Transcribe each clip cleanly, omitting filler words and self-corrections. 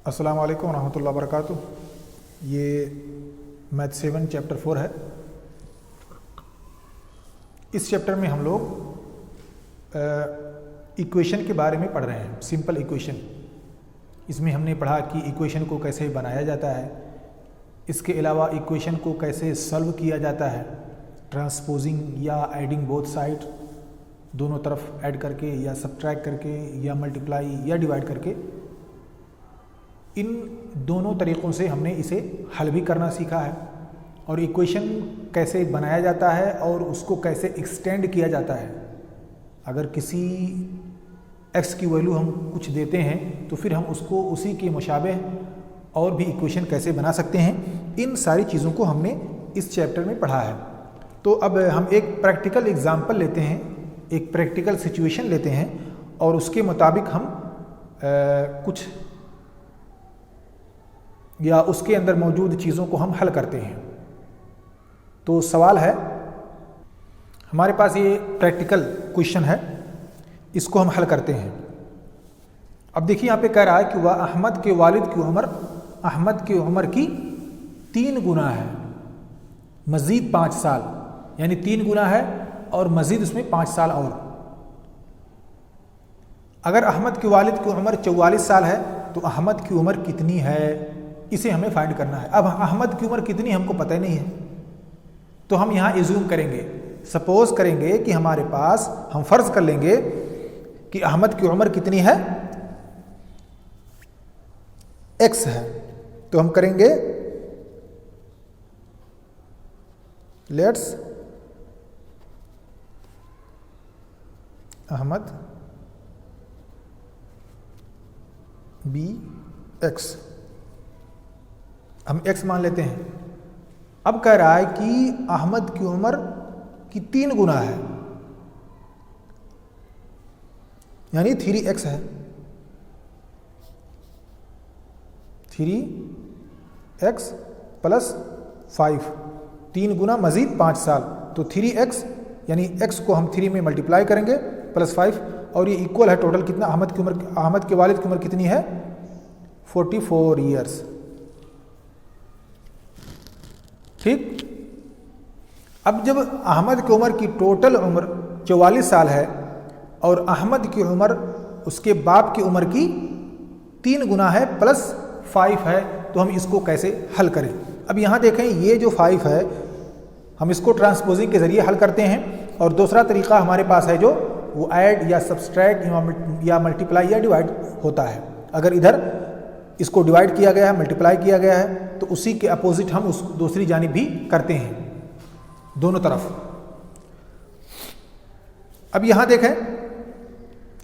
अस्सलाम वालेकुम रहमतुल्लाहि व बरकातुहू। ये मैथ 7 चैप्टर 4 है। इस चैप्टर में हम लोग इक्वेशन के बारे में पढ़ रहे हैं, सिंपल इक्वेशन। इसमें हमने पढ़ा कि इक्वेशन को कैसे बनाया जाता है, इसके अलावा इक्वेशन को कैसे सॉल्व किया जाता है, ट्रांसपोजिंग या एडिंग बोथ साइड, दोनों तरफ ऐड करके या सब्ट्रैक्ट करके या मल्टीप्लाई या डिवाइड करके। इन दोनों तरीक़ों से हमने इसे हल भी करना सीखा है और इक्वेशन कैसे बनाया जाता है और उसको कैसे एक्सटेंड किया जाता है। अगर किसी x की वैल्यू हम कुछ देते हैं तो फिर हम उसको उसी के मुशाबिह और भी इक्वेशन कैसे बना सकते हैं, इन सारी चीज़ों को हमने इस चैप्टर में पढ़ा है। तो अब हम एक प्रैक्टिकल एग्जांपल लेते हैं, एक प्रैक्टिकल सिचुएशन लेते हैं और उसके मुताबिक हम कुछ या उसके अंदर मौजूद चीज़ों को हम हल करते हैं। तो सवाल है, हमारे पास ये प्रैक्टिकल क्वेश्चन है, इसको हम हल करते हैं। अब देखिए यहाँ पे कह रहा है कि वह अहमद के वालिद की उम्र अहमद की उम्र की 3 गुना है, मज़ीद 5 साल, यानी 3 गुना है और मज़ीद उसमें 5 साल और। अगर अहमद के वालिद की उम्र 44 साल है तो अहमद की उम्र कितनी है, इसे हमें फाइंड करना है। अब अहमद की उम्र कितनी हमको पता ही नहीं है, तो हम यहाँ एज्यूम करेंगे, सपोज करेंगे कि हमारे पास, हम फर्ज कर लेंगे कि अहमद की उम्र कितनी है, x है। तो हम करेंगे लेट्स अहमद बी x, हम x मान लेते हैं। अब कह रहा है कि अहमद की उम्र की 3 गुना है, यानी 3x है, 3x प्लस 5, 3 गुना मजीद 5 साल, तो 3x यानी x को हम 3 में मल्टीप्लाई करेंगे प्लस 5 और ये इक्वल है टोटल कितना, अहमद के वालिद की उम्र कितनी है, 44 ईयर्स। ठीक। अब जब अहमद की उम्र की टोटल उम्र 44 साल है और अहमद की उम्र उसके बाप की उम्र की 3 गुना है प्लस 5 है, तो हम इसको कैसे हल करें। अब यहाँ देखें, ये जो 5 है हम इसको ट्रांसपोजिंग के ज़रिए हल करते हैं और दूसरा तरीक़ा हमारे पास है जो वो ऐड या सब्सट्रैक्ट या मल्टीप्लाई या डिवाइड होता है। अगर इधर इसको डिवाइड किया गया है, मल्टीप्लाई किया गया है, तो उसी के अपोजिट हम उस दूसरी जानिब भी करते हैं, दोनों तरफ। अब यहां देखें,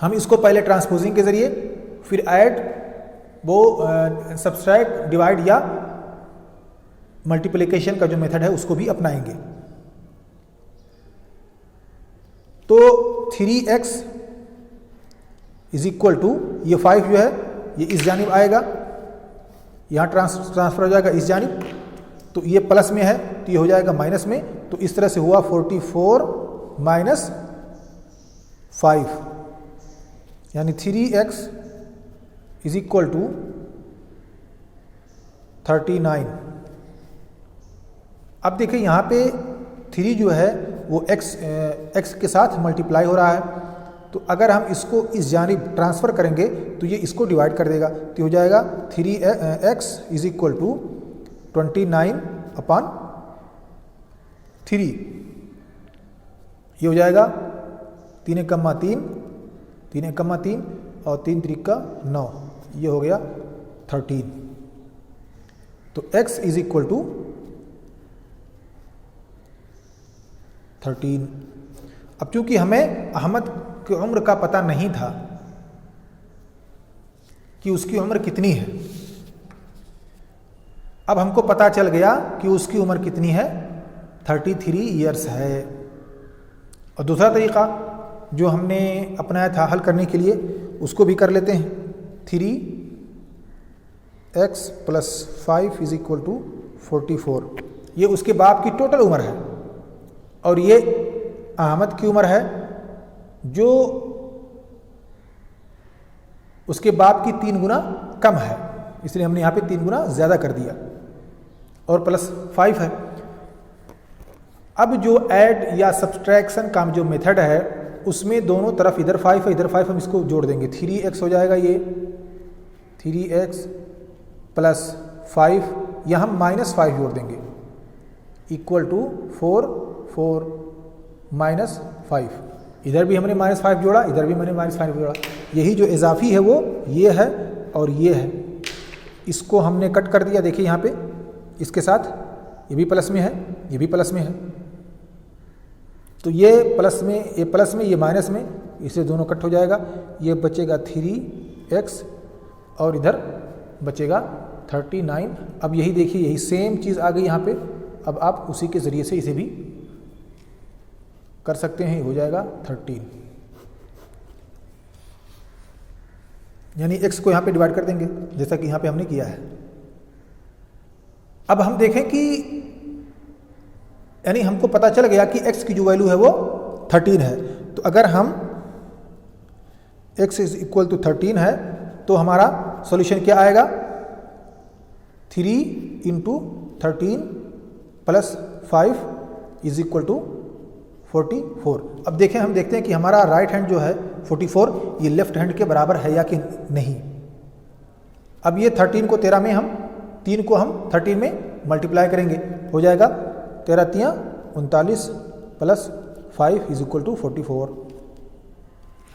हम इसको पहले ट्रांसपोजिंग के जरिए, फिर ऐड, वो सब्सट्रैक्ट, डिवाइड या मल्टीप्लिकेशन का जो मेथड है उसको भी अपनाएंगे। तो 3x इज इक्वल टू, ये 5 जो है ये इस जानिब आएगा, यहाँ ट्रांसफर हो जाएगा इस जानिब, तो ये प्लस में है तो ये हो जाएगा माइनस में। तो इस तरह से हुआ 44 माइनस 5, यानी 3x इज इक्वल टू 39। अब देखिए यहाँ पे 3 जो है वो x के साथ मल्टीप्लाई हो रहा है, तो अगर हम इसको इस जानिब ट्रांसफ़र करेंगे तो ये इसको डिवाइड कर देगा, तो हो जाएगा 3x is equal to 29 upon 3, ये हो जाएगा 3 एकम्मा 3, 3 एकम्मा 3 और 3 त्रिका 9, ये हो गया 13। तो x इज इक्वल टू 13। अब चूंकि हमें अहमद की उम्र का पता नहीं था कि उसकी उम्र कितनी है, अब हमको पता चल गया कि उसकी उम्र कितनी है, 33 ईयर्स है। और दूसरा तरीक़ा जो हमने अपनाया था हल करने के लिए, उसको भी कर लेते हैं। 3x plus 5 is equal to 44, ये उसके बाप की टोटल उम्र है और ये अहमद की उम्र है जो उसके बाप की 3 गुना कम है, इसलिए हमने यहाँ पे 3 गुना ज़्यादा कर दिया और प्लस 5 है। अब जो ऐड या सब्सट्रैक्शन का जो मेथड है उसमें दोनों तरफ इधर 5 है इधर 5, हम इसको जोड़ देंगे। 3x हो जाएगा ये 3x प्लस 5, यहाँ हम -5 जोड़ देंगे इक्वल टू 4 -5। इधर भी हमने -5 जोड़ा, इधर भी मैंने -5 जोड़ा। यही जो इजाफी है वो ये है और ये है, इसको हमने कट कर दिया। देखिए यहाँ पे इसके साथ ये भी प्लस में है, ये भी प्लस में है, तो ये प्लस में ये माइनस में, इससे दोनों कट हो जाएगा। ये बचेगा 3x और इधर बचेगा 39। अब यही देखिए यही सेम चीज़ आ गई यहाँ पे। अब आप उसी के ज़रिए से इसे भी कर सकते हैं, हो जाएगा 13, यानी x को यहाँ पे डिवाइड कर देंगे जैसा कि यहाँ पे हमने किया है। अब हम देखें कि यानी हमको पता चल गया कि x की जो वैल्यू है वो 13 है। तो अगर हम x इज इक्वल टू 13 है तो हमारा सॉल्यूशन क्या आएगा, 3 × 13 प्लस 5 इज इक्वल टू 44। अब देखें, हम देखते हैं कि हमारा राइट हैंड जो है 44 ये लेफ्ट हैंड के बराबर है या कि नहीं। अब ये 13 को 13 में हम 3 को हम 13 में मल्टीप्लाई करेंगे, हो जाएगा 13 × 3 = 39 प्लस 5 इज इक्वल टू 44।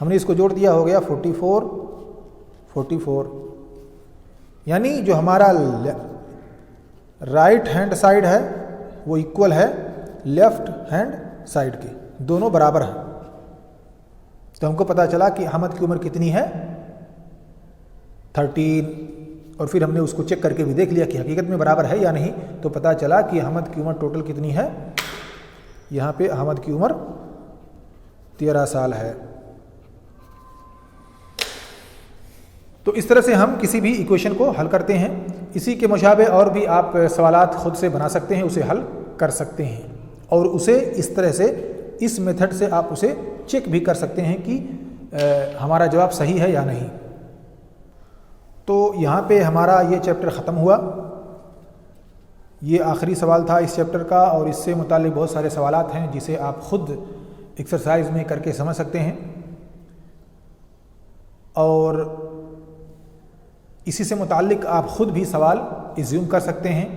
हमने इसको जोड़ दिया, हो गया 44। यानी जो हमारा राइट हैंड साइड है वो इक्वल है लेफ्ट हैंड साइड के, दोनों बराबर हैं। तो हमको पता चला कि अहमद की उम्र कितनी है, 13। और फिर हमने उसको चेक करके भी देख लिया कि हकीकत में बराबर है या नहीं। तो पता चला कि अहमद की उम्र टोटल कितनी है, यहाँ पे अहमद की उम्र 13 साल है। तो इस तरह से हम किसी भी इक्वेशन को हल करते हैं। इसी के मुशाबे और भी आप सवालात खुद से बना सकते हैं, उसे हल कर सकते हैं और उसे इस तरह से, इस मेथड से आप उसे चेक भी कर सकते हैं कि हमारा जवाब सही है या नहीं। तो यहाँ पे हमारा ये चैप्टर ख़त्म हुआ। ये आखिरी सवाल था इस चैप्टर का और इससे मुताल्लिक़ बहुत सारे सवालात हैं जिसे आप ख़ुद एक्सरसाइज में करके समझ सकते हैं। और इसी से मुताल्लिक़ आप ख़ुद भी सवाल इज्यूम कर सकते हैं।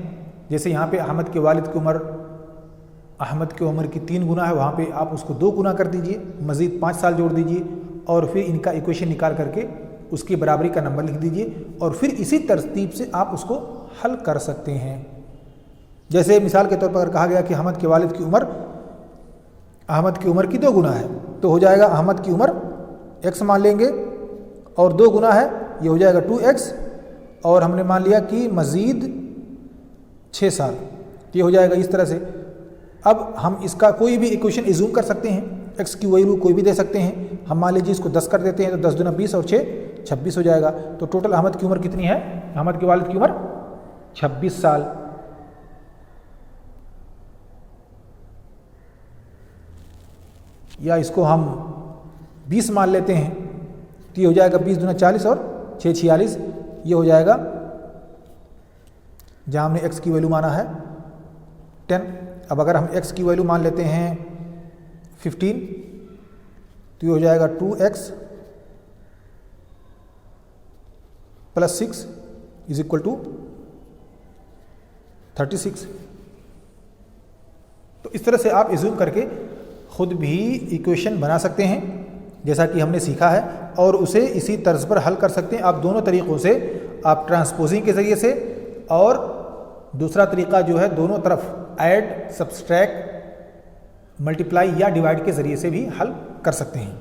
जैसे यहाँ पे अहमद के वालिद की उम्र अहमद की उम्र की 3 गुना है, वहाँ पे आप उसको 2 गुना कर दीजिए, मज़ीद 5 साल जोड़ दीजिए और फिर इनका इक्वेशन निकाल करके उसकी बराबरी का नंबर लिख दीजिए और फिर इसी तरतीब से आप उसको हल कर सकते हैं। जैसे मिसाल के तौर पर कहा गया कि अहमद के वालिद की उम्र अहमद की उम्र की 2 गुना है, तो हो जाएगा अहमद की उम्र x मान लेंगे और 2 गुना है, ये हो जाएगा 2x और हमने मान लिया कि मज़ीद 6 साल, ये हो जाएगा इस तरह से। अब हम इसका कोई भी इक्वेशन इज्यूम कर सकते हैं, x की वैल्यू कोई भी दे सकते हैं। हम मान लीजिए इसको 10 कर देते हैं तो 10 दूना 20 और 6 26 हो जाएगा। तो टोटल अहमद की उम्र कितनी है, अहमद के वालिद की उम्र 26 साल। या इसको हम 20 मान लेते हैं तो ये हो जाएगा 20 दूना 40 और 6 46, ये हो जाएगा जहाँ हमने x की वैल्यू माना है 10। अब अगर हम x की वैल्यू मान लेते हैं 15 तो ये हो जाएगा 2x plus 6 is equal to 36। तो इस तरह से आप इज्यूम करके खुद भी इक्वेशन बना सकते हैं जैसा कि हमने सीखा है और उसे इसी तर्ज पर हल कर सकते हैं आप दोनों तरीक़ों से, आप ट्रांसपोजिंग के ज़रिए से और दूसरा तरीक़ा जो है दोनों तरफ ऐड, सब्सट्रैक्ट, मल्टीप्लाई या डिवाइड के ज़रिए से भी हल कर सकते हैं।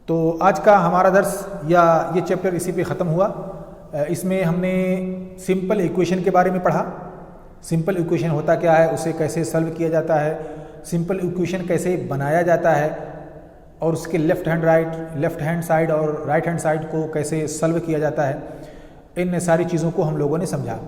तो आज का हमारा दर्स या ये चैप्टर इसी पे ख़त्म हुआ। इसमें हमने सिंपल इक्वेशन के बारे में पढ़ा। सिंपल इक्वेशन होता क्या है, उसे कैसे सॉल्व किया जाता है, सिंपल इक्वेशन कैसे बनाया जाता है और उसके लेफ़्ट हैंड साइड और राइट हैंड साइड को कैसे सॉल्व किया जाता है, इन सारी चीज़ों को हम लोगों ने समझा।